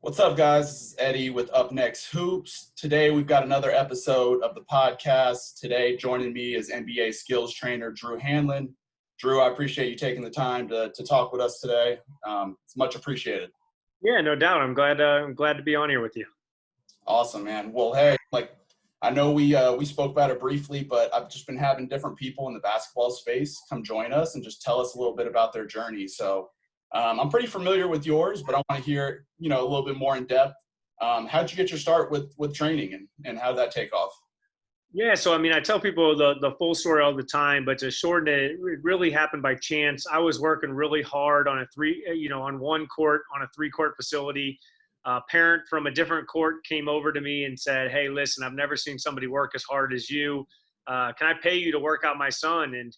What's up, guys? This is Eddie with Up Next Hoops. Today, we've got another episode of the podcast. Today, joining me is NBA skills trainer Drew Hanlen. Drew, I appreciate you taking the time to talk with us today. It's much appreciated. Yeah, no doubt. I'm glad to be on here with you. Awesome, man. Well, hey, I know we spoke about it briefly, but I've just been having different people in the basketball space come join us and just tell us a little bit about their journey. So I'm pretty familiar with yours, but I want to hear, a little bit more in depth. How'd you get your start with training and how did that take off? Yeah, so I tell people the full story all the time, but to shorten it, it really happened by chance. I was working really hard on on one court on a 3-court facility. A parent from a different court came over to me and said, "Hey, listen, I've never seen somebody work as hard as you. Can I pay you to work out my son?" And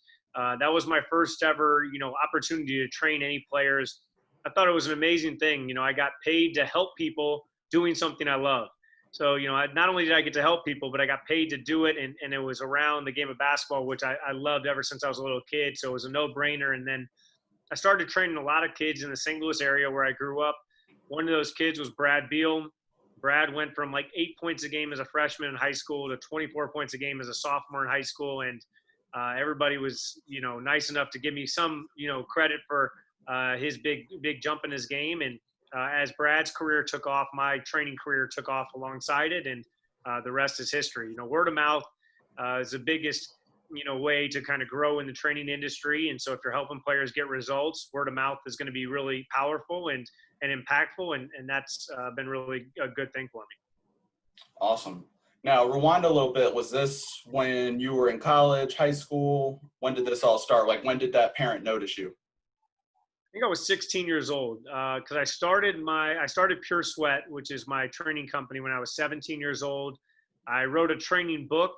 that was my first ever, opportunity to train any players. I thought it was an amazing thing. I got paid to help people doing something I love. So, not only did I get to help people, but I got paid to do it. And it was around the game of basketball, which I loved ever since I was a little kid. So it was a no-brainer. And then I started training a lot of kids in the St. Louis area where I grew up. One of those kids was Brad Beal. Brad went from like 8 points a game as a freshman in high school to 24 points a game as a sophomore in high school. And everybody was, nice enough to give me some, credit for his big jump in his game. And as Brad's career took off, my training career took off alongside it, and the rest is history. Word of mouth is the biggest, way to kind of grow in the training industry. And so if you're helping players get results, word of mouth is going to be really powerful and impactful, and that's been really a good thing for me. Awesome. Now, rewind a little bit. Was this when you were in college, high school? When did this all start? Like, when did that parent notice you? I think I was 16 years old because I started Puresweat, which is my training company, when I was 17 years old. I wrote a training book,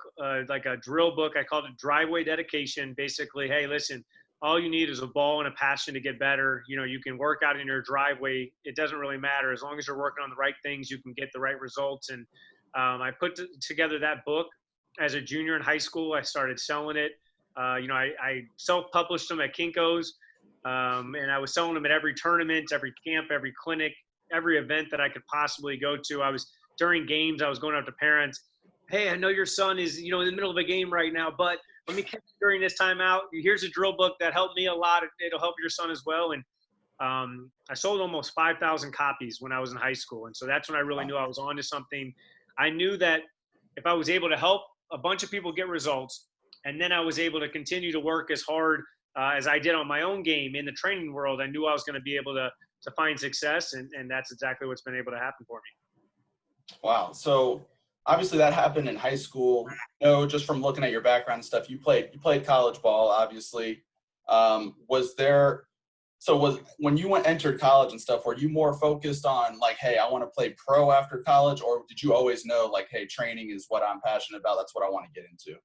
like a drill book. I called it Driveway Dedication. Basically, hey, listen, all you need is a ball and a passion to get better. You can work out in your driveway. It doesn't really matter. As long as you're working on the right things, you can get the right results. And I put together that book as a junior in high school. I started selling it. I self-published them at Kinko's. And I was selling them at every tournament, every camp, every clinic, every event that I could possibly go to. During games, I was going out to parents. Hey, I know your son is, in the middle of a game right now, but let me catch you during this timeout. Here's a drill book that helped me a lot. It'll help your son as well. And I sold almost 5,000 copies when I was in high school. And so that's when I really knew I was onto something. I knew that if I was able to help a bunch of people get results, and then I was able to continue to work as hard as I did on my own game in the training world, I knew I was going to be able to find success, and that's exactly what's been able to happen for me. Wow. So obviously that happened in high school. Just from looking at your background and stuff, you played college ball, obviously. When you entered college and stuff, were you more focused on like, hey, I want to play pro after college, or did you always know like, hey, training is what I'm passionate about, that's what I want to get into?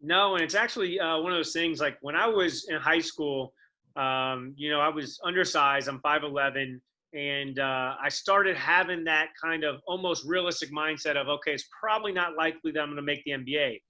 No, and it's actually one of those things, like when I was in high school, I was undersized. I'm 5'11", and I started having that kind of almost realistic mindset of, okay, it's probably not likely that I'm going to make the NBA.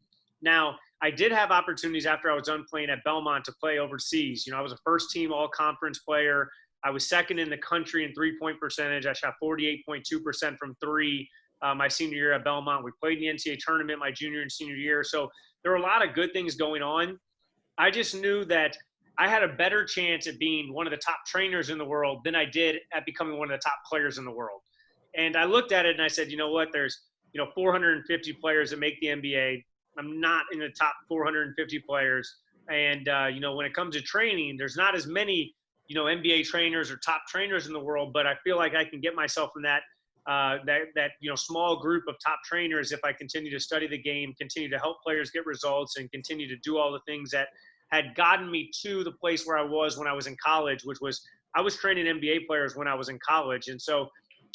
Now, I did have opportunities after I was done playing at Belmont to play overseas. I was a first-team all-conference player. I was second in the country in three-point percentage. I shot 48.2% from three my senior year at Belmont. We played in the NCAA tournament my junior and senior year. So there were a lot of good things going on. I just knew that I had a better chance at being one of the top trainers in the world than I did at becoming one of the top players in the world. And I looked at it and I said, you know what, there's 450 players that make the NBA. I'm not in the top 450 players. And, when it comes to training, there's not as many, NBA trainers or top trainers in the world, but I feel like I can get myself in that small group of top trainers if I continue to study the game, continue to help players get results, and continue to do all the things that had gotten me to the place where I was when I was in college, which was I was training NBA players when I was in college. And so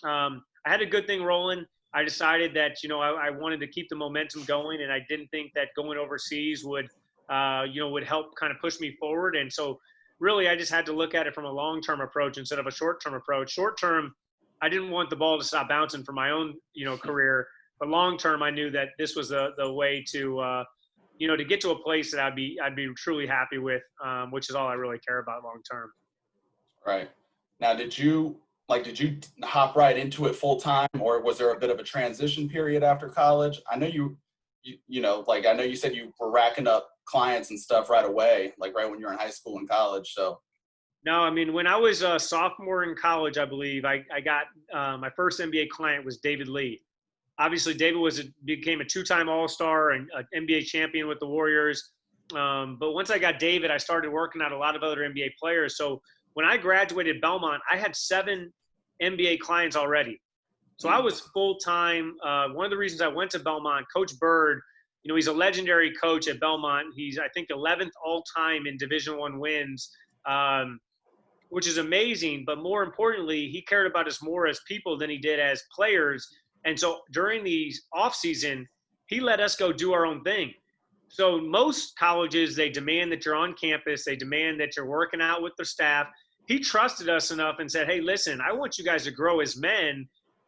I had a good thing rolling. I decided that, I wanted to keep the momentum going, and I didn't think that going overseas would help kind of push me forward. And so really I just had to look at it from a long-term approach instead of a short-term approach. Short-term, I didn't want the ball to stop bouncing for my own, career. But long term, I knew that this was the way to, to get to a place that I'd be truly happy with, which is all I really care about long term. Right. Now, did you hop right into it full time, or was there a bit of a transition period after college? I know like I know you said you were racking up clients and stuff right away, like right when you were in high school and college. So No, I mean, when I was a sophomore in college, I believe I got my first NBA client was David Lee. Obviously, David became a two-time All-Star and an NBA champion with the Warriors. But once I got David, I started working out a lot of other NBA players. So when I graduated Belmont, I had 7 NBA clients already. So I was full time. One of the reasons I went to Belmont, Coach Bird, he's a legendary coach at Belmont. He's, I think, 11th all time in Division I wins, which is amazing. But more importantly, he cared about us more as people than he did as players. And so during the off season, he let us go do our own thing. So most colleges, they demand that you're on campus. They demand that you're working out with the staff. He trusted us enough and said, hey, listen, I want you guys to grow as men.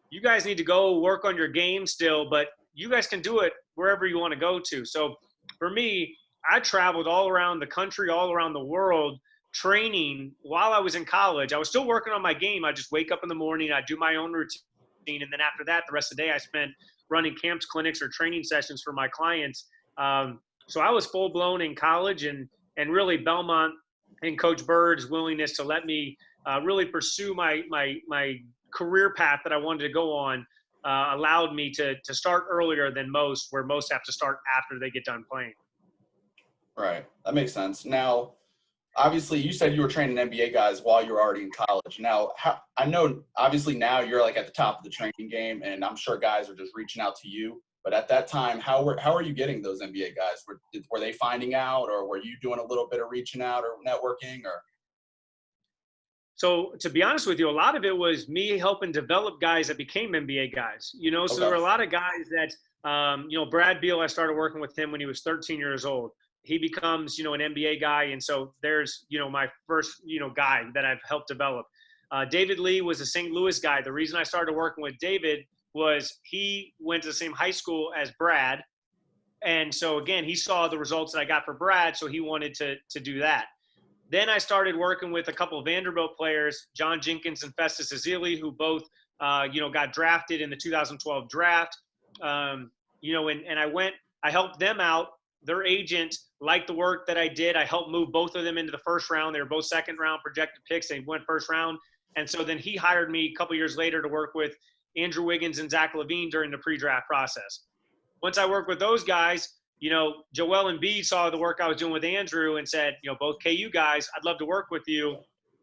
You guys need to go work on your game still, but you guys can do it wherever you want to go to. So for me, I traveled all around the country, all around the world, training while I was in college. I was still working on my game. I just wake up in the morning, I do my own routine. And then after that, the rest of the day, I spent running camps, clinics, or training sessions for my clients. So I was full blown in college, and really Belmont and Coach Bird's willingness to let me really pursue my career path that I wanted to go on allowed me to start earlier than most, where most have to start after they get done playing. right, that makes sense. Now, obviously, you said you were training NBA guys while you were already in college. Now, I know obviously now you're like at the top of the training game, and I'm sure guys are just reaching out to you. But at that time, how are you getting those NBA guys? Were they finding out, or were you doing a little bit of reaching out or networking, or? So to be honest with you, a lot of it was me helping develop guys that became NBA guys. So there were a lot of guys that, Brad Beal, I started working with him when he was 13 years old. He becomes, an NBA guy. And so there's, my first, guy that I've helped develop. David Lee was a St. Louis guy. The reason I started working with David was he went to the same high school as Brad. And so, again, he saw the results that I got for Brad, so he wanted to do that. Then I started working with a couple of Vanderbilt players, John Jenkins and Festus Ezeli, who both, got drafted in the 2012 draft. And I helped them out. Their agent liked the work that I did. I helped move both of them into the first round. They were both second round projected picks. They went first round. And so then he hired me a couple years later to work with Andrew Wiggins and Zach LaVine during the pre-draft process. Once I worked with those guys, Joel Embiid saw the work I was doing with Andrew and said, both KU guys, I'd love to work with you.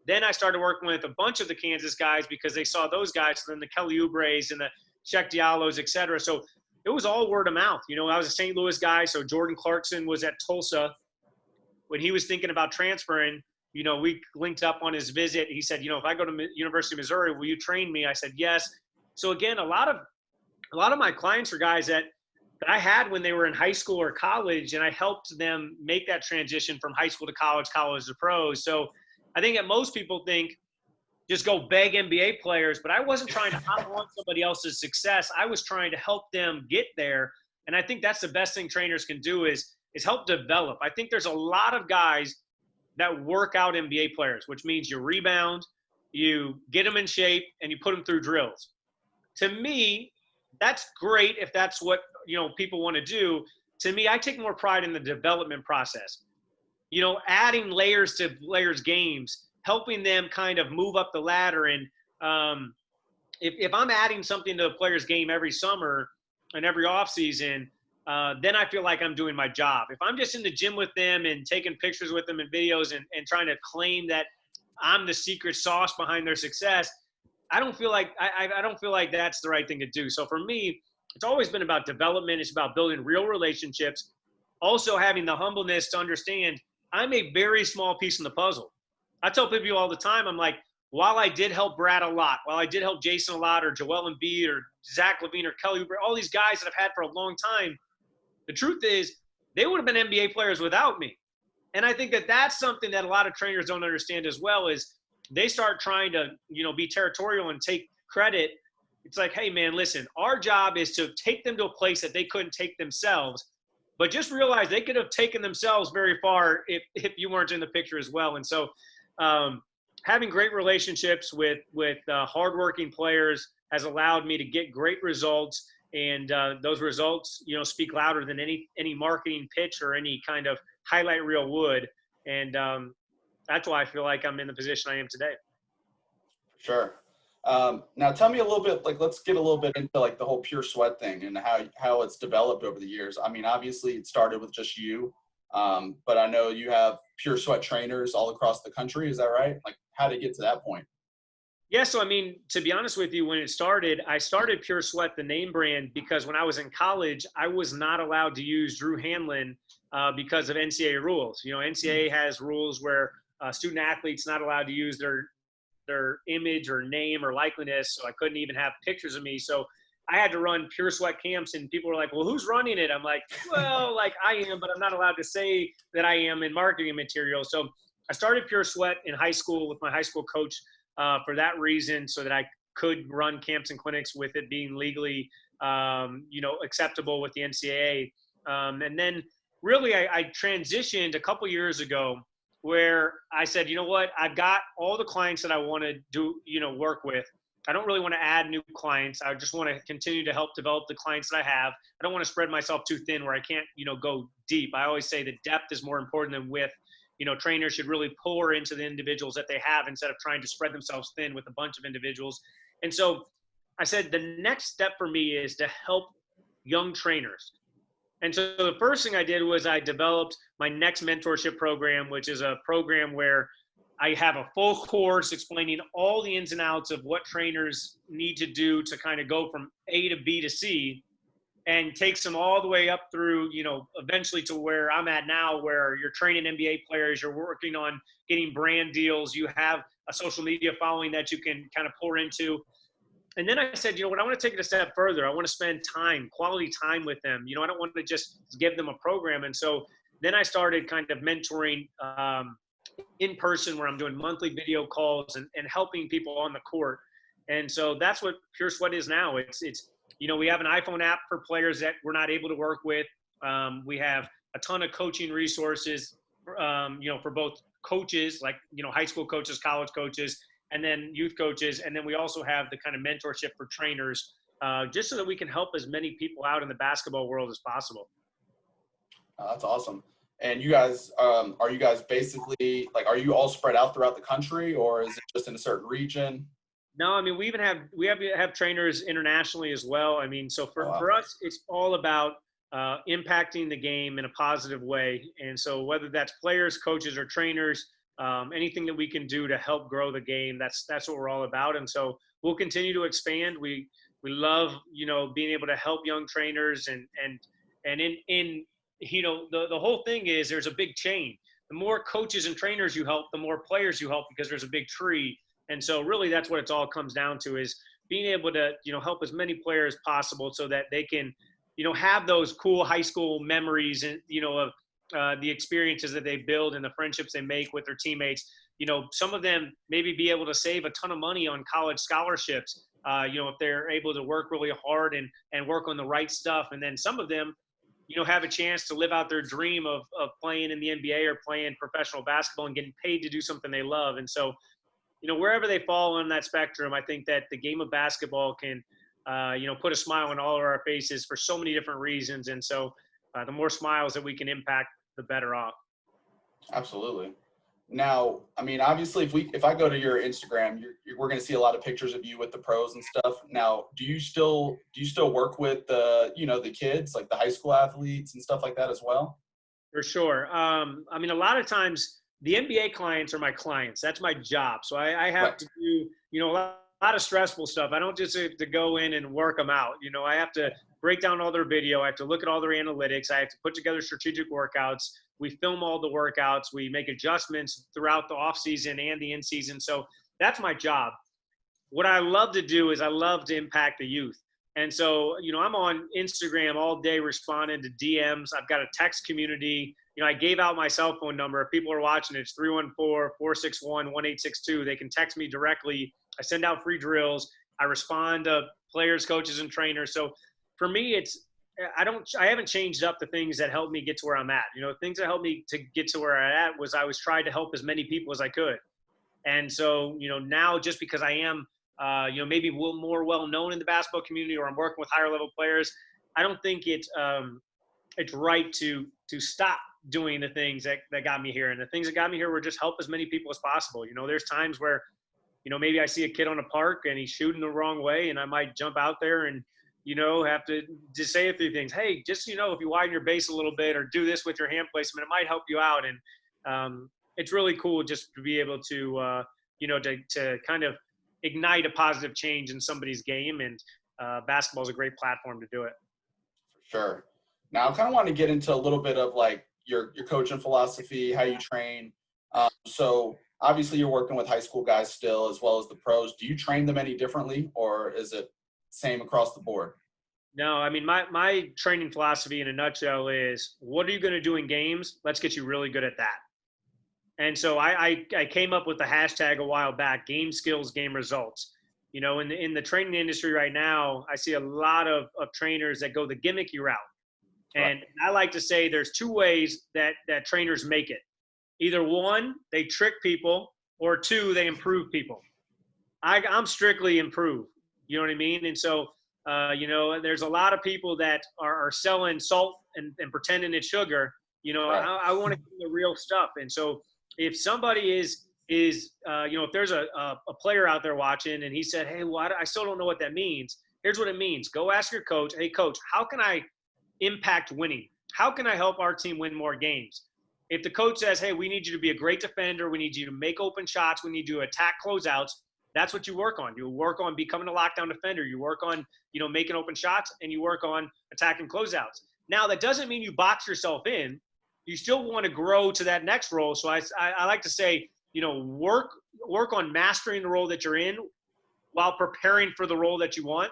Then I started working with a bunch of the Kansas guys because they saw those guys, so then the Kelly Oubres and the Shaq Diallos, et cetera. So it was all word of mouth. I was a St. Louis guy, so Jordan Clarkson was at Tulsa. When he was thinking about transferring, we linked up on his visit. He said, if I go to University of Missouri, will you train me? I said, yes. So again, a lot of my clients are guys that I had when they were in high school or college, and I helped them make that transition from high school to college to pros. So I think that most people think just go beg NBA players, but I wasn't trying to hop on somebody else's success. I was trying to help them get there. And I think that's the best thing trainers can do is help develop. I think there's a lot of guys that work out NBA players, which means you rebound, you get them in shape, and you put them through drills. To me, that's great if that's what people want to do. To me, I take more pride in the development process. Adding layers to players' games, helping them kind of move up the ladder. And if I'm adding something to the player's game every summer and every offseason, then I feel like I'm doing my job. If I'm just in the gym with them and taking pictures with them and videos and trying to claim that I'm the secret sauce behind their success, I don't feel like that's the right thing to do. So for me, it's always been about development. It's about building real relationships. Also having the humbleness to understand I'm a very small piece in the puzzle. I tell people all the time, I'm like, while I did help Brad a lot, while I did help Jason a lot, or Joel Embiid, or Zach LaVine, or Kelly Oubre, all these guys that I've had for a long time, the truth is they would have been NBA players without me. And I think that that's something that a lot of trainers don't understand as well is they start trying to, be territorial and take credit. It's like, hey, man, listen, our job is to take them to a place that they couldn't take themselves. But just realize they could have taken themselves very far if you weren't in the picture as well. And so having great relationships with hardworking players has allowed me to get great results, and those results, speak louder than any marketing pitch or any kind of highlight reel would. And that's why I feel like I'm in the position I am today. Sure. Now tell me a little bit, like, let's get a little bit into like the whole Pure Sweat thing and how it's developed over the years. I mean, obviously it started with just you, but I know you have Pure Sweat trainers all across the country. Is that right? Like, how did it get to that point? Yeah, so I mean, to be honest with you, when it started, I started Pure Sweat, the name brand, because when I was in college, I was not allowed to use Drew Hanlen because of NCAA rules. NCAA has rules where student athletes not allowed to use their image or name or likeliness, so I couldn't even have pictures of me. So I had to run Pure Sweat camps, and people were like, "Well, who's running it?" I'm like, "Well, like I am, but I'm not allowed to say that I am in marketing material." So I started Pure Sweat in high school with my high school coach for that reason, so that I could run camps and clinics with it being legally, acceptable with the NCAA. And then really, I transitioned a couple years ago where I said, you know what, I've got all the clients that I want to do, work with. I don't really want to add new clients. I just want to continue to help develop the clients that I have. I don't want to spread myself too thin where I can't, go deep. I always say that depth is more important than width. Trainers should really pour into the individuals that they have instead of trying to spread themselves thin with a bunch of individuals. And so I said, the next step for me is to help young trainers. And so the first thing I did was I developed my next mentorship program, which is a program where I have a full course explaining all the ins and outs of what trainers need to do to kind of go from A to B to C, and takes them all the way up through, eventually to where I'm at now, where you're training NBA players, you're working on getting brand deals, you have a social media following that you can kind of pour into. And then I said, you know what, I want to take it a step further. I want to spend quality time with them. I don't want to just give them a program. And so then I started kind of mentoring in person, where I'm doing monthly video calls and helping people on the court. And so that's what Pure Sweat is now. It's we have an iPhone app for players that we're not able to work with. We have a ton of coaching resources, for both coaches, like, high school coaches, college coaches, and then youth coaches. And then we also have the kind of mentorship for trainers, just so that we can help as many people out in the basketball world as possible. That's awesome. And you guys, are you guys basically, like, are you all spread out throughout the country, or is it just in a certain region? No, I mean, we have trainers internationally as well. I mean, so for us, it's all about impacting the game in a positive way. And so whether that's players, coaches, or trainers, anything that we can do to help grow the game, that's what we're all about. And so we'll continue to expand. We love, being able to help young trainers, and in the whole thing is, there's a big chain. The more coaches and trainers you help, the more players you help, because there's a big tree. And so really that's what it all comes down to, is being able to, help as many players possible, so that they can, have those cool high school memories, and, of the experiences that they build and the friendships they make with their teammates. Some of them maybe be able to save a ton of money on college scholarships, if they're able to work really hard and work on the right stuff. And then some of them, have a chance to live out their dream of playing in the NBA or playing professional basketball and getting paid to do something they love. And so, wherever they fall on that spectrum, I think that the game of basketball can, put a smile on all of our faces for so many different reasons. And so the more smiles that we can impact, the better off. Absolutely. Now, I mean, obviously, if I go to your Instagram, we're going to see a lot of pictures of you with the pros and stuff. Now, do you still work with the kids, like the high school athletes and stuff like that as well? For sure. I mean, a lot of times the NBA clients are my clients. That's my job. So I have Right. to do, a lot of stressful stuff. I don't just have to go in and work them out. I have to break down all their video. I have to look at all their analytics. I have to put together strategic workouts. We film all the workouts. We make adjustments throughout the off season and the in season. So that's my job. What I love to do is I love to impact the youth. And so, I'm on Instagram all day responding to DMs. I've got a text community. I gave out my cell phone number. If people are watching, it's 314-461-1862. They can text me directly. I send out free drills. I respond to players, coaches, and trainers. So for me, I haven't changed up the things that helped me get to where I'm at. Things that helped me to get to where I'm at was I was trying to help as many people as I could. And so, now just because I am, maybe more well known in the basketball community, or I'm working with higher level players, I don't think it's right to stop doing the things that got me here. And the things that got me here were just help as many people as possible. There's times where, maybe I see a kid on a park and he's shooting the wrong way, and I might jump out there and, have to just say a few things. Hey, just, if you widen your base a little bit or do this with your hand placement, it might help you out. And it's really cool just to be able to, to kind of ignite a positive change in somebody's game. And basketball is a great platform to do it. Sure. Now, I kind of want to get into a little bit of like your coaching philosophy, how you train. So obviously you're working with high school guys still, as well as the pros. Do you train them any differently, or is it same across the board? No, I mean, my training philosophy in a nutshell is, what are you going to do in games? Let's get you really good at that. And so I came up with the hashtag a while back: game skills, game results. In the training industry right now, I see a lot of trainers that go the gimmicky route. And I like to say there's two ways that trainers make it. Either one, they trick people, or two, they improve people. I'm strictly improve. You know what I mean? And so, there's a lot of people that are selling salt and pretending it's sugar. Right. I want to give them the real stuff. And so if somebody is if there's a player out there watching and he said, hey, well, I still don't know what that means. Here's what it means. Go ask your coach. Hey, coach, how can I impact winning? How can I help our team win more games? If the coach says, hey, we need you to be a great defender, we need you to make open shots, we need you to attack closeouts, that's what you work on. You work on becoming a lockdown defender. You work on, making open shots, and you work on attacking closeouts. Now, that doesn't mean you box yourself in. You still want to grow to that next role. So I like to say, work on mastering the role that you're in while preparing for the role that you want.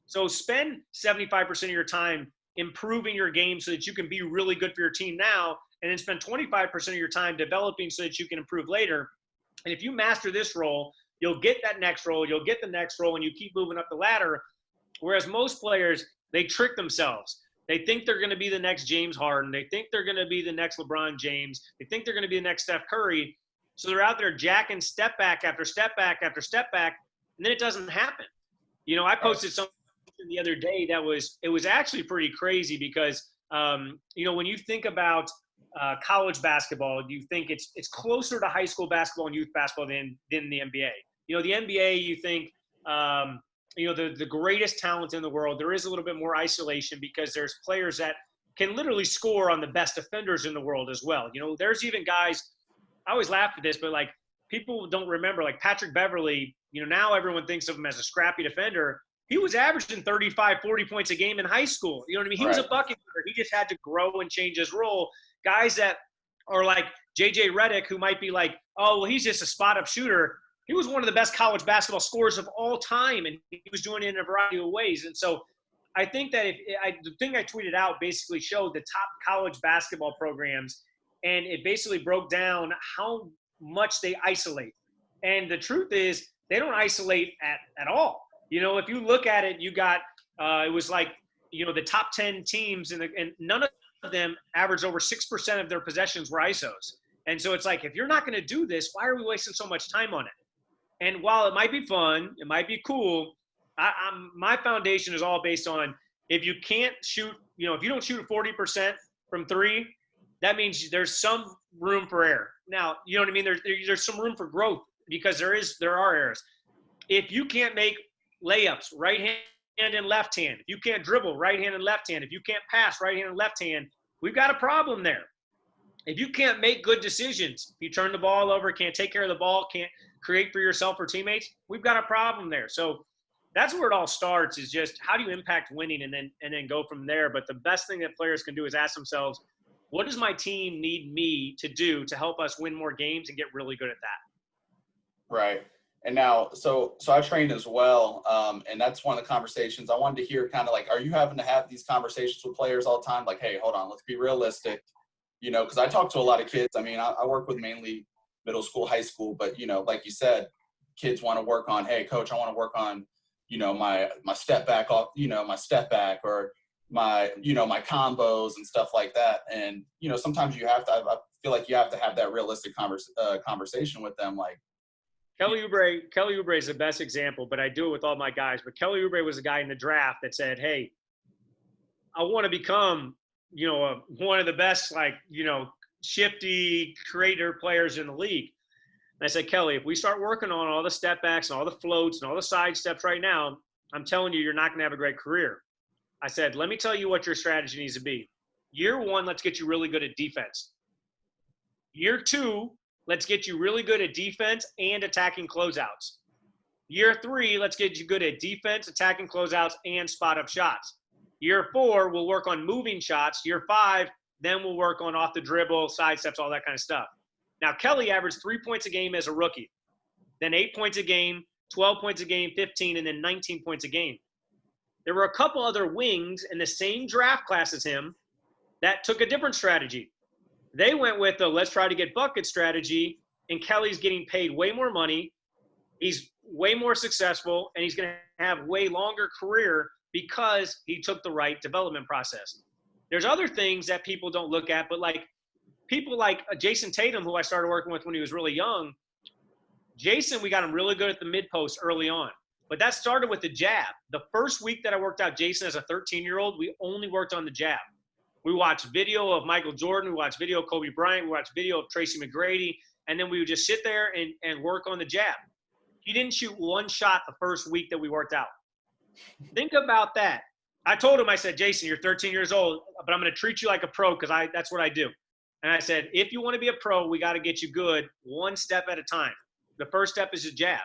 So spend 75% of your time improving your game so that you can be really good for your team now, and then spend 25% of your time developing so that you can improve later. And if you master this role, you'll get that next role, you'll get the next role, and you keep moving up the ladder. Whereas most players, they trick themselves. They think they're going to be the next James Harden. They think they're going to be the next LeBron James. They think they're going to be the next Steph Curry. So they're out there jacking step back after step back after step back, and then it doesn't happen. I posted something the other day it was actually pretty crazy because, when you think about college basketball, you think it's closer to high school basketball and youth basketball than the NBA. The NBA, you think, the greatest talent in the world, there is a little bit more isolation because there's players that can literally score on the best defenders in the world as well. There's even guys, I always laugh at this, but like people don't remember, like Patrick Beverly, now everyone thinks of him as a scrappy defender. He was averaging 35, 40 points a game in high school. You know what I mean? He was a bucket getter. He just had to grow and change his role. Guys that are like JJ Redick, who might be like, oh, well, he's just a spot-up shooter. He was one of the best college basketball scorers of all time, and he was doing it in a variety of ways. And so I think that the thing I tweeted out basically showed the top college basketball programs, and it basically broke down how much they isolate. And the truth is they don't isolate at all. If you look at it, you got it was like, the top 10 teams, and none of them averaged over 6% of their possessions were ISOs. And so it's like, if you're not going to do this, why are we wasting so much time on it? And while it might be fun, it might be cool, my foundation is all based on, if you can't shoot, if you don't shoot 40% from three, that means there's some room for error. Now, you know what I mean? There's some room for growth because there are errors. If you can't make layups, right hand and left hand, if you can't dribble, right hand and left hand, if you can't pass, right hand and left hand, we've got a problem there. If you can't make good decisions, if you turn the ball over, can't take care of the ball, can't create for yourself or teammates, we've got a problem there. So that's where it all starts, is just how do you impact winning, and then go from there. But the best thing that players can do is ask themselves, what does my team need me to do to help us win more games and get really good at that? Right. And now, so I train as well, and that's one of the conversations I wanted to hear. Kind of like, are you having to have these conversations with players all the time? Like, hey, hold on, let's be realistic. Because I talk to a lot of kids. I mean, I work with mainly middle school, high school, but like you said, kids want to work on, hey, coach, I want to work on, my step back off, my step back, or my combos and stuff like that. And sometimes you have to. I feel like you have to have that realistic conversation with them, like, Kelly Oubre is the best example, but I do it with all my guys. But Kelly Oubre was a guy in the draft that said, "Hey, I want to become, one of the best, like, shifty creator players in the league." And I said, Kelly, if we start working on all the step backs and all the floats and all the side steps right now, I'm telling you, you're not going to have a great career. I said, let me tell you what your strategy needs to be. Year 1, let's get you really good at defense. Year 2, let's get you really good at defense and attacking closeouts. Year 3, let's get you good at defense, attacking closeouts, and spot up shots. Year 4, we'll work on moving shots. Year 5, then we'll work on off the dribble, side steps, all that kind of stuff. Now, Kelly averaged 3 points a game as a rookie, then 8 points a game, 12 points a game, 15, and then 19 points a game. There were a couple other wings in the same draft class as him that took a different strategy. They went with the let's try to get bucket strategy, and Kelly's getting paid way more money. He's way more successful, and he's going to have way longer career because he took the right development process. There's other things that people don't look at, but like people like Jason Tatum, who I started working with when he was really young. Jason, we got him really good at the mid post early on, but that started with the jab. The first week that I worked out Jason as a 13-year-old, we only worked on the jab. We watched video of Michael Jordan, we watched video of Kobe Bryant, we watched video of Tracy McGrady, and then we would just sit there and work on the jab. He didn't shoot one shot the first week that we worked out. Think about that. I told him, I said, Jason, you're 13 years old, but I'm going to treat you like a pro because that's what I do. And I said, if you want to be a pro, we got to get you good one step at a time. The first step is a jab.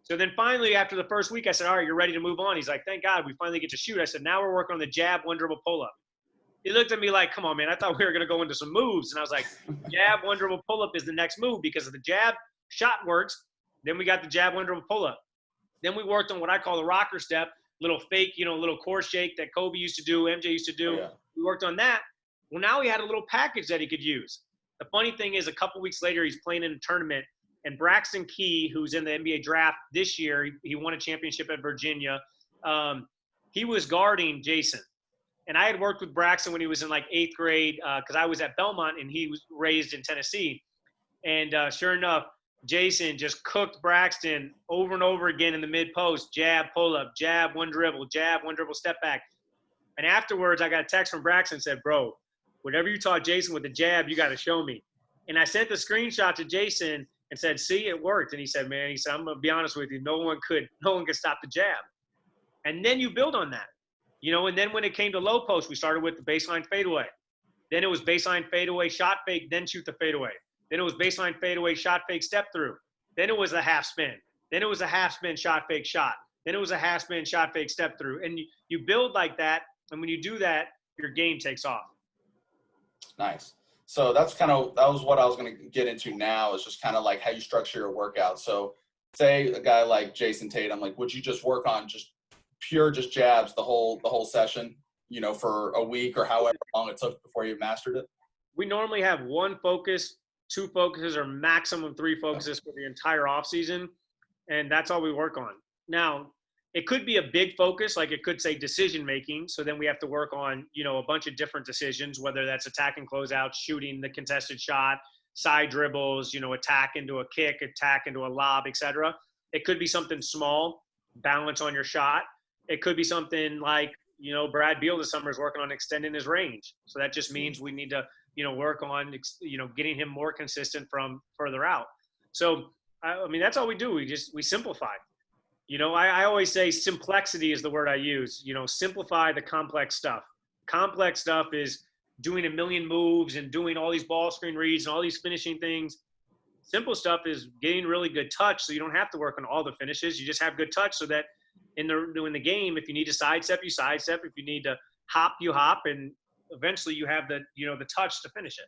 So then finally, after the first week, I said, all right, you're ready to move on. He's like, thank God, we finally get to shoot. I said, now we're working on the jab, one dribble pull-up. He looked at me like, come on, man, I thought we were going to go into some moves. And I was like, jab, one dribble pull-up is the next move because if the jab shot works, then we got the jab, one dribble pull-up. Then we worked on what I call the rocker step, little fake, little core shake that Kobe used to do, MJ used to do. Oh, yeah. We worked on that. Well, now he had a little package that he could use. The funny thing is a couple weeks later, he's playing in a tournament, and Braxton Key, who's in the NBA draft this year, he won a championship at Virginia. He was guarding Jason. And I had worked with Braxton when he was in like 8th grade because I was at Belmont and he was raised in Tennessee. And sure enough, Jason just cooked Braxton over and over again in the mid-post, jab, pull-up, jab, one dribble, step back. And afterwards, I got a text from Braxton and said, bro, whatever you taught Jason with the jab, you got to show me. And I sent the screenshot to Jason and said, see, it worked. And he said, I'm going to be honest with you, no one could stop the jab. And then you build on that. And then when it came to low post, we started with the baseline fadeaway. Then it was baseline fadeaway, shot fake, then shoot the fadeaway. Then it was baseline fadeaway, shot fake, step through. Then it was a half spin. Then it was a half spin, shot fake, shot. Then it was a half spin, shot fake, step through. And you build like that. And when you do that, your game takes off. Nice. So that was what I was going to get into now is just kind of like how you structure your workout. So say a guy like Jason Tatum, like, would you just work on just pure jabs the whole session, for a week or however long it took before you mastered it? We normally have one focus, 2 focuses, or maximum 3 focuses for the entire off season. And that's all we work on. Now, it could be a big focus, like it could say decision making. So then we have to work on, a bunch of different decisions, whether that's attacking closeouts, shooting the contested shot, side dribbles, attack into a kick, attack into a lob, etc. It could be something small, balance on your shot. It could be something like, Brad Beal this summer is working on extending his range. So that just means we need to, work on, getting him more consistent from further out. So, that's all we do. We simplify. I always say simplexity is the word I use. Simplify the complex stuff. Complex stuff is doing a million moves and doing all these ball screen reads and all these finishing things. Simple stuff is getting really good touch, so you don't have to work on all the finishes. You just have good touch so that in the game, if you need to sidestep, you sidestep. If you need to hop, you hop, and eventually you have the touch to finish it.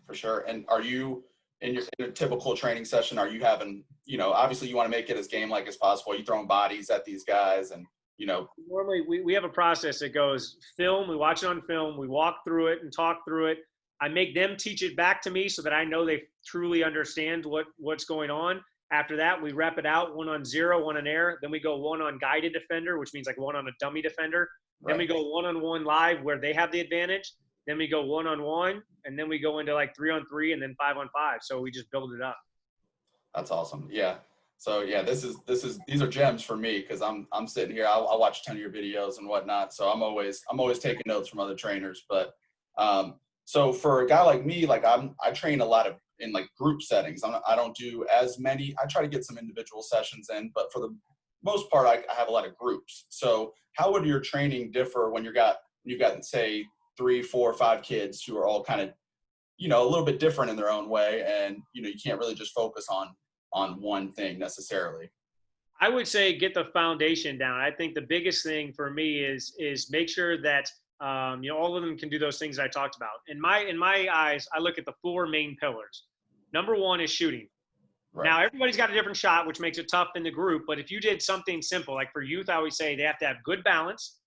For sure. And are you in a typical training session, are you having, obviously you want to make it as game-like as possible. Are you throwing bodies at these guys and, Normally we have a process that goes film, we watch it on film, we walk through it and talk through it. I make them teach it back to me so that I know they truly understand what's going on. After that, we rep it out, 1 on 0, 1 on air. Then we go 1 on guided defender, which means like 1 on a dummy defender. Right. Then we go 1-on-1 live where they have the advantage. Then we go 1-on-1, and then we go into like 3-on-3 and then 5-on-5. So we just build it up. That's awesome. Yeah. So yeah, these are gems for me because I'm sitting here. I watch a ton of your videos and whatnot. So I'm always taking notes from other trainers. But so for a guy like me, like I train a lot of in like group settings. I don't do as many. I try to get some individual sessions in, but for the most part, I have a lot of groups. So how would your training differ when you've got say 3, 4, 5 kids who are all kind of a little bit different in their own way, and you can't really just focus on one thing necessarily. I would say get the foundation down. I think the biggest thing for me is make sure that all of them can do those things I talked about. In my eyes, I look at the 4 main pillars. Number 1 is shooting. Right. Now everybody's got a different shot, which makes it tough in the group. But if you did something simple, like for youth, I always say they have to have good balance,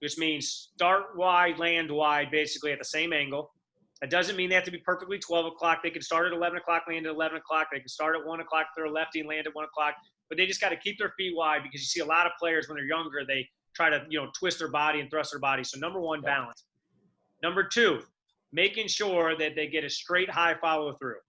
which means start wide, land wide, basically at the same angle. That doesn't mean they have to be perfectly 12 o'clock. They can start at 11 o'clock, land at 11 o'clock. They can start at 1 o'clock if they're a lefty and land at 1 o'clock. But they just got to keep their feet wide because you see a lot of players when they're younger, they try to, twist their body and thrust their body. So number 1, balance. Number 2, making sure that they get a straight high follow through.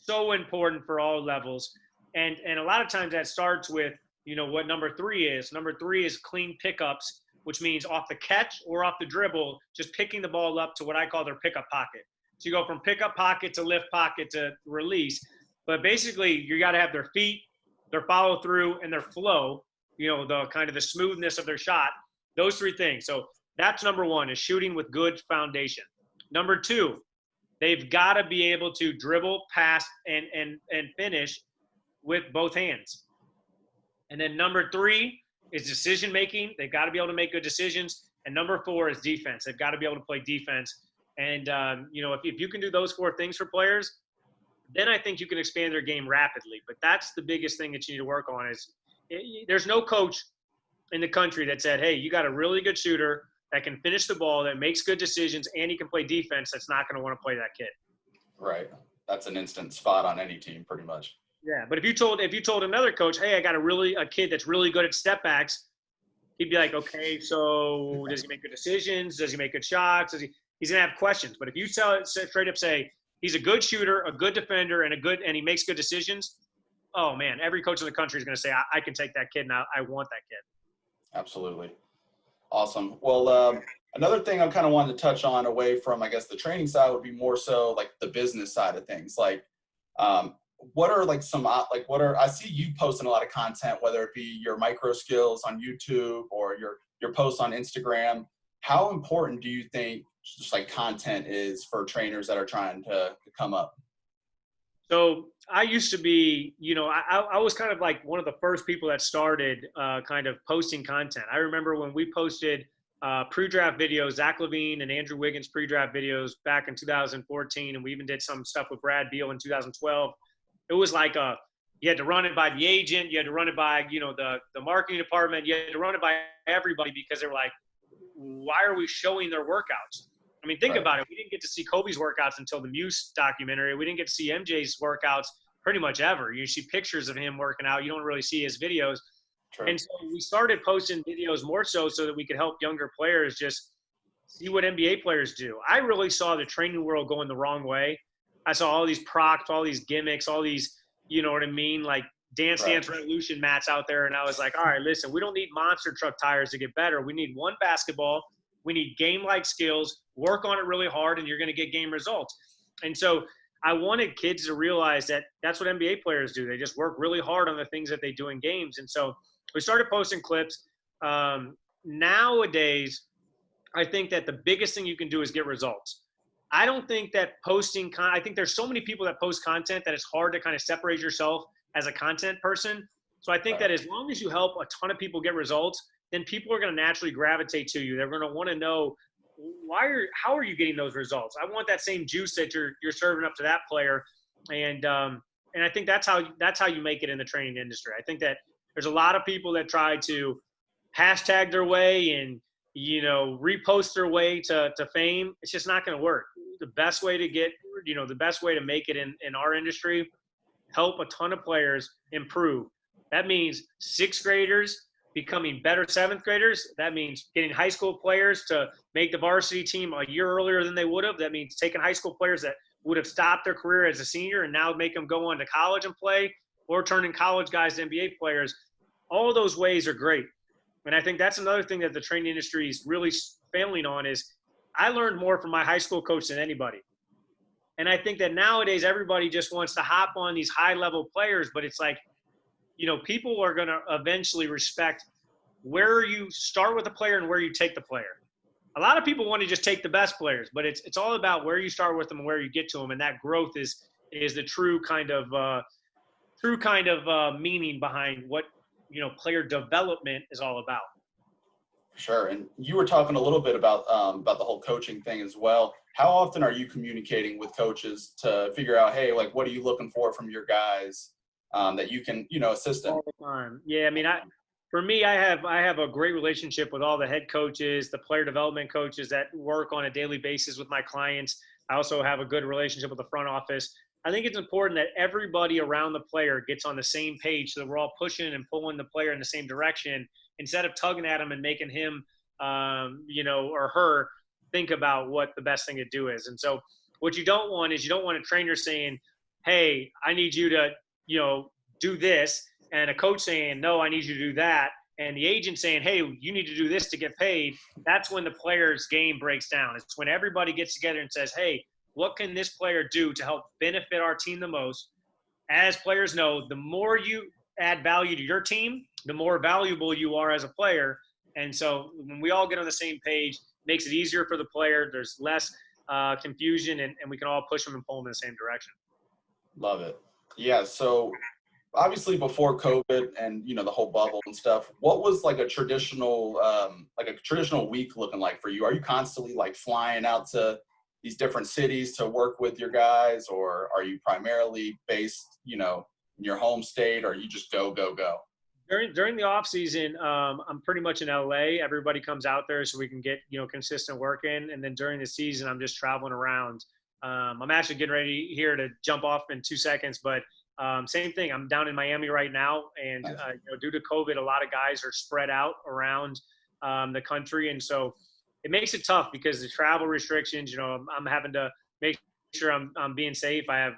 So important for all levels. And a lot of times that starts with, what number 3 is. Number 3 is clean pickups, which means off the catch or off the dribble, just picking the ball up to what I call their pickup pocket. So you go from pickup pocket to lift pocket to release. But basically, you got to have their feet, their follow through, and their flow, the kind of the smoothness of their shot. Those 3 things. So that's number 1 is shooting with good foundation. Number 2, they've got to be able to dribble, pass, and finish with both hands. And then number 3 is decision making. They've got to be able to make good decisions. And number 4 is defense. They've got to be able to play defense. And if you can do those 4 things for players, then I think you can expand their game rapidly. But that's the biggest thing that you need to work on. There's no coach in the country that said, hey, you got a really good shooter that can finish the ball, that makes good decisions, and he can play defense. That's not going to want to play that kid. Right. That's an instant spot on any team, pretty much. Yeah, but if you told another coach, hey, I got a kid that's really good at step backs, he'd be like, okay, so does he make good decisions? Does he make good shots? He's gonna have questions. But if you straight up say he's a good shooter, a good defender, and he makes good decisions, oh man, every coach in the country is gonna say, I can take that kid and I want that kid. Absolutely. Awesome. Well, another thing I kind of wanted to touch on away from, I guess, the training side would be more so like the business side of things. Like, what are like I see you posting a lot of content, whether it be your micro skills on YouTube or your posts on Instagram. How important do you think just like content is for trainers that are trying to come up? So I used to be, I was kind of like one of the first people that started kind of posting content. I remember when we posted pre-draft videos, Zach LaVine and Andrew Wiggins pre-draft videos back in 2014, and we even did some stuff with Brad Beal in 2012. It was like you had to run it by the agent, you had to run it by, the marketing department, you had to run it by everybody because they were like, why are we showing their workouts? I mean, think about it. We didn't get to see Kobe's workouts until the Muse documentary. We didn't get to see MJ's workouts pretty much ever. You see pictures of him working out. You don't really see his videos. True. And so we started posting videos more so that we could help younger players just see what NBA players do. I really saw the training world going the wrong way. I saw all these procs, all these gimmicks, all these, you know what I mean, like Dance Revolution mats out there. And I was like, all right, listen, we don't need monster truck tires to get better. We need one basketball. We need game-like skills, work on it really hard, and you're going to get game results. And so I wanted kids to realize that that's what NBA players do. They just work really hard on the things that they do in games. And so we started posting clips. Nowadays, I think that the biggest thing you can do is get results. I don't think that I think there's so many people that post content that it's hard to kind of separate yourself as a content person. So I think that as long as you help a ton of people get results, then people are going to naturally gravitate to you. They're going to want to know how are you getting those results? I want that same juice that you're serving up to that player. And I think that's how you make it in the training industry. I think that there's a lot of people that try to hashtag their way and, repost their way to fame. It's just not going to work. The best way to make it in our industry, help a ton of players improve. That means 6th graders becoming better 7th graders. That means getting high school players to make the varsity team a year earlier than they would have. That means taking high school players that would have stopped their career as a senior and now make them go on to college and play, or turning college guys to NBA players. All those ways are great. And I think that's another thing that the training industry is really failing on is I learned more from my high school coach than anybody. And I think that nowadays everybody just wants to hop on these high level players, but it's like, people are going to eventually respect where you start with a player and where you take the player. A lot of people want to just take the best players, but it's all about where you start with them and where you get to them. And that growth is the true kind of meaning behind what, player development is all about. Sure. And you were talking a little bit about the whole coaching thing as well. How often are you communicating with coaches to figure out, hey, like, what are you looking for from your guys that you can, assist in? All the time. Yeah. I mean, for me, I have a great relationship with all the head coaches, the player development coaches that work on a daily basis with my clients. I also have a good relationship with the front office. I think it's important that everybody around the player gets on the same page so that we're all pushing and pulling the player in the same direction instead of tugging at him and making him, or her think about what the best thing to do is. And so what you don't want is you don't want a trainer saying, hey, I need you to, do this, and a coach saying, no, I need you to do that, and the agent saying, hey, you need to do this to get paid. That's when the player's game breaks down. It's when everybody gets together and says, hey, what can this player do to help benefit our team the most? As players know, the more you add value to your team, the more valuable you are as a player. And so when we all get on the same page, it makes it easier for the player. There's less confusion, and we can all push them and pull them in the same direction. Love it. Yeah. So obviously before COVID and, the whole bubble and stuff, what was like a traditional week looking like for you? Are you constantly like flying out to these different cities to work with your guys, or are you primarily based, in your home state, or you just go? During the off season, I'm pretty much in LA. Everybody comes out there so we can get, consistent work in. And then during the season, I'm just traveling around. I'm actually getting ready here to jump off in 2 seconds, but same thing. I'm down in Miami right now, and Nice. Due to COVID, a lot of guys are spread out around the country, and so it makes it tough because the travel restrictions. I'm having to make sure I'm being safe. I have,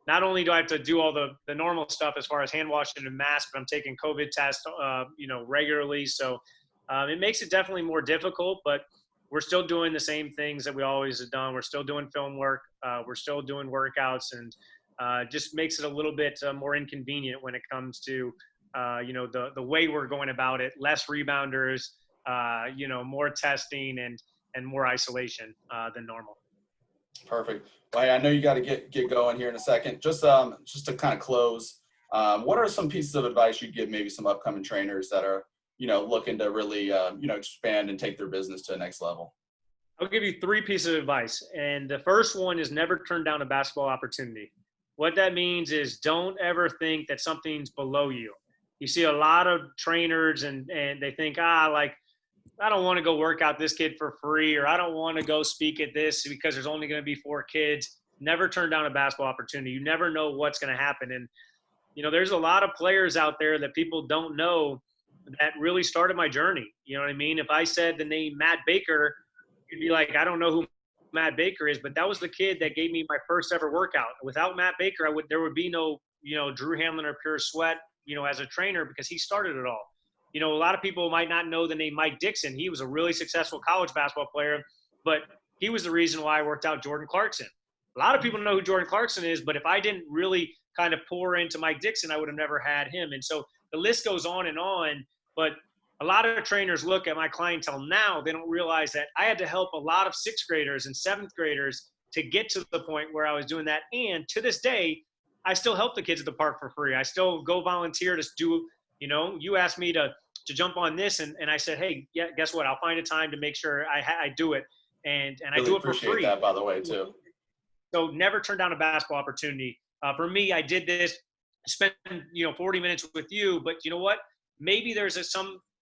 not only do I have to do all the normal stuff as far as hand washing and mask, but I'm taking COVID tests, regularly. So it makes it definitely more difficult, but we're still doing the same things that we always have done. We're still doing film work. We're still doing workouts, and just makes it a little bit more inconvenient when it comes to, the way we're going about it. Less rebounders, more testing and more isolation than normal. Perfect. Well, hey, I know you got to get going here in a second. Just to kind of close, what are some pieces of advice you'd give maybe some upcoming trainers that are, looking to really, expand and take their business to the next level? I'll give you 3 pieces of advice. And the first one is never turn down a basketball opportunity. What that means is don't ever think that something's below you. You see a lot of trainers and they think, I don't want to go work out this kid for free, or I don't want to go speak at this because there's only going to be 4 kids. Never turn down a basketball opportunity. You never know what's going to happen. And, there's a lot of players out there that people don't know that really started my journey. You know what I mean? If I said the name Matt Baker, you'd be like, I don't know who Matt Baker is, but that was the kid that gave me my first ever workout. Without Matt Baker, there would be no, Drew Hanlen or Puresweat, as a trainer, because he started it all. A lot of people might not know the name Mike Dixon. He was a really successful college basketball player, but he was the reason why I worked out Jordan Clarkson. A lot of people know who Jordan Clarkson is, but if I didn't really kind of pour into Mike Dixon, I would have never had him. And so the list goes on and on, but a lot of trainers look at my clientele now, they don't realize that I had to help a lot of 6th graders and 7th graders to get to the point where I was doing that. And to this day, I still help the kids at the park for free. I still go volunteer to do, you asked me to jump on this, and I said, hey, yeah, guess what? I'll find a time to make sure I do it. And Really I do it for free. appreciate that, by the way, too. So never turn down a basketball opportunity. For me, I did this, spent 40 minutes with you, but you know what? Maybe there's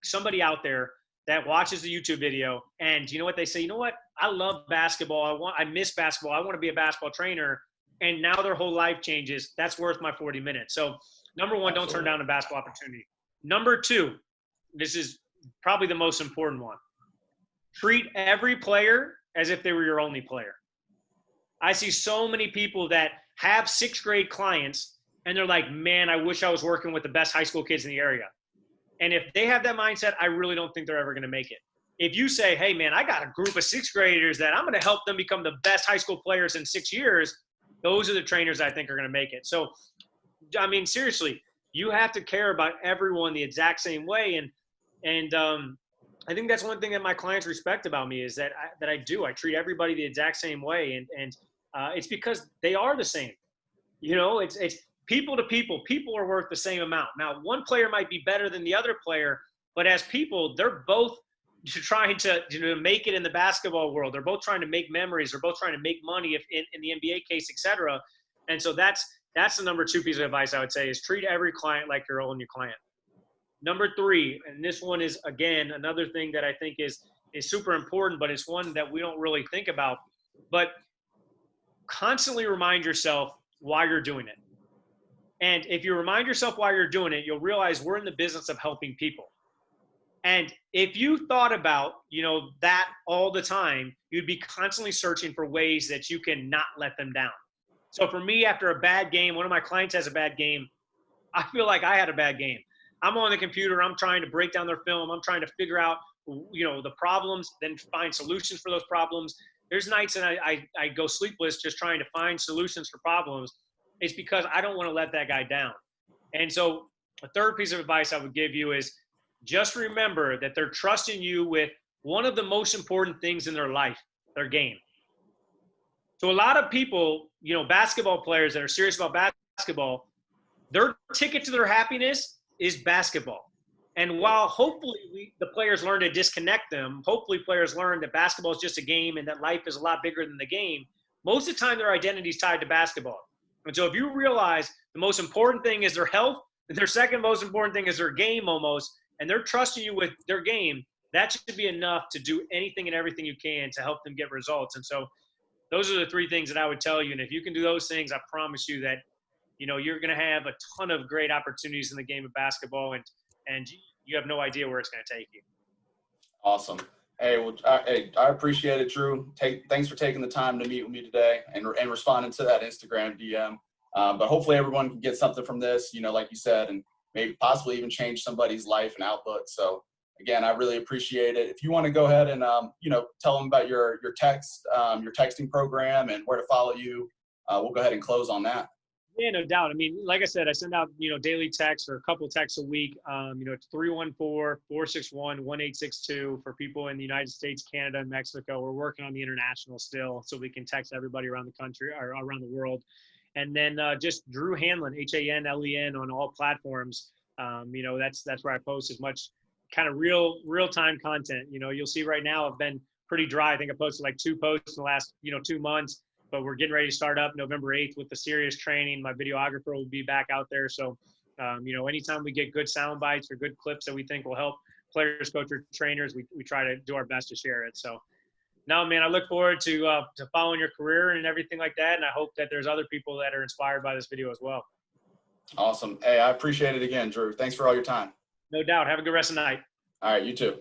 somebody out there that watches the YouTube video, and you know what they say? You know what? I love basketball. I miss basketball. I want to be a basketball trainer, and now their whole life changes. That's worth my 40 minutes. So number 1, don't turn down a basketball opportunity. Number 2, this is probably the most important one. Treat every player as if they were your only player. I see so many people that have 6th grade clients and they're like, man, I wish I was working with the best high school kids in the area. And if they have that mindset, I really don't think they're ever going to make it. If you say, hey, man, I got a group of 6th graders that I'm going to help them become the best high school players in 6 years, those are the trainers I think are going to make it. So, I mean, seriously, you have to care about everyone the exact same way. And I think that's one thing that my clients respect about me is that I do. I treat everybody the exact same way. And it's because they are the same. You know, it's people to people. People are worth the same amount. Now, one player might be better than the other player, but as people, they're both trying to make it in the basketball world. They're both trying to make memories. They're both trying to make money if in the NBA case, etc. And so that's the number 2 piece of advice I would say is treat every client like your own client. Number 3, and this one is, again, another thing that I think is super important, but it's one that we don't really think about. But constantly remind yourself why you're doing it. And if you remind yourself why you're doing it, you'll realize we're in the business of helping people. And if you thought about, that all the time, you'd be constantly searching for ways that you can not let them down. So for me, after a bad game, one of my clients has a bad game, I feel like I had a bad game. I'm on the computer. I'm trying to break down their film. I'm trying to figure out, the problems, then find solutions for those problems. There's nights that I go sleepless just trying to find solutions for problems. It's because I don't want to let that guy down. And so a third piece of advice I would give you is just remember that they're trusting you with one of the most important things in their life, their game. So a lot of people, basketball players that are serious about basketball, their ticket to their happiness is basketball. And while hopefully the players learn to disconnect them, hopefully players learn that basketball is just a game and that life is a lot bigger than the game, most of the time their identity is tied to basketball. And so if you realize the most important thing is their health, and their second most important thing is their game almost, and they're trusting you with their game, that should be enough to do anything and everything you can to help them get results. And so those are the 3 things that I would tell you. And if you can do those things, I promise you that, you're going to have a ton of great opportunities in the game of basketball, and you have no idea where it's going to take you. Awesome. Hey, well, I appreciate it, Drew. Thanks for taking the time to meet with me today and responding to that Instagram DM. But hopefully everyone can get something from this, like you said, and maybe possibly even change somebody's life and outlook. So again, I really appreciate it. If you want to go ahead and, tell them about your texting program and where to follow you, we'll go ahead and close on that. Yeah, no doubt. I mean, like I said, I send out, daily texts or a couple of texts a week. It's 314-461-1862 for people in the United States, Canada, and Mexico. We're working on the international still, so we can text everybody around the country or around the world. And then just Drew Hanlen, Hanlen on all platforms. That's where I post as much kind of real-time content. You'll see right now I've been pretty dry. I think I posted like 2 posts in the last, 2 months. But we're getting ready to start up November 8th with the serious training. My videographer will be back out there. So, anytime we get good sound bites or good clips that we think will help players, coaches, trainers, we try to do our best to share it. So, no, man, I look forward to following your career and everything like that. And I hope that there's other people that are inspired by this video as well. Awesome. Hey, I appreciate it again, Drew. Thanks for all your time. No doubt. Have a good rest of the night. All right, you too.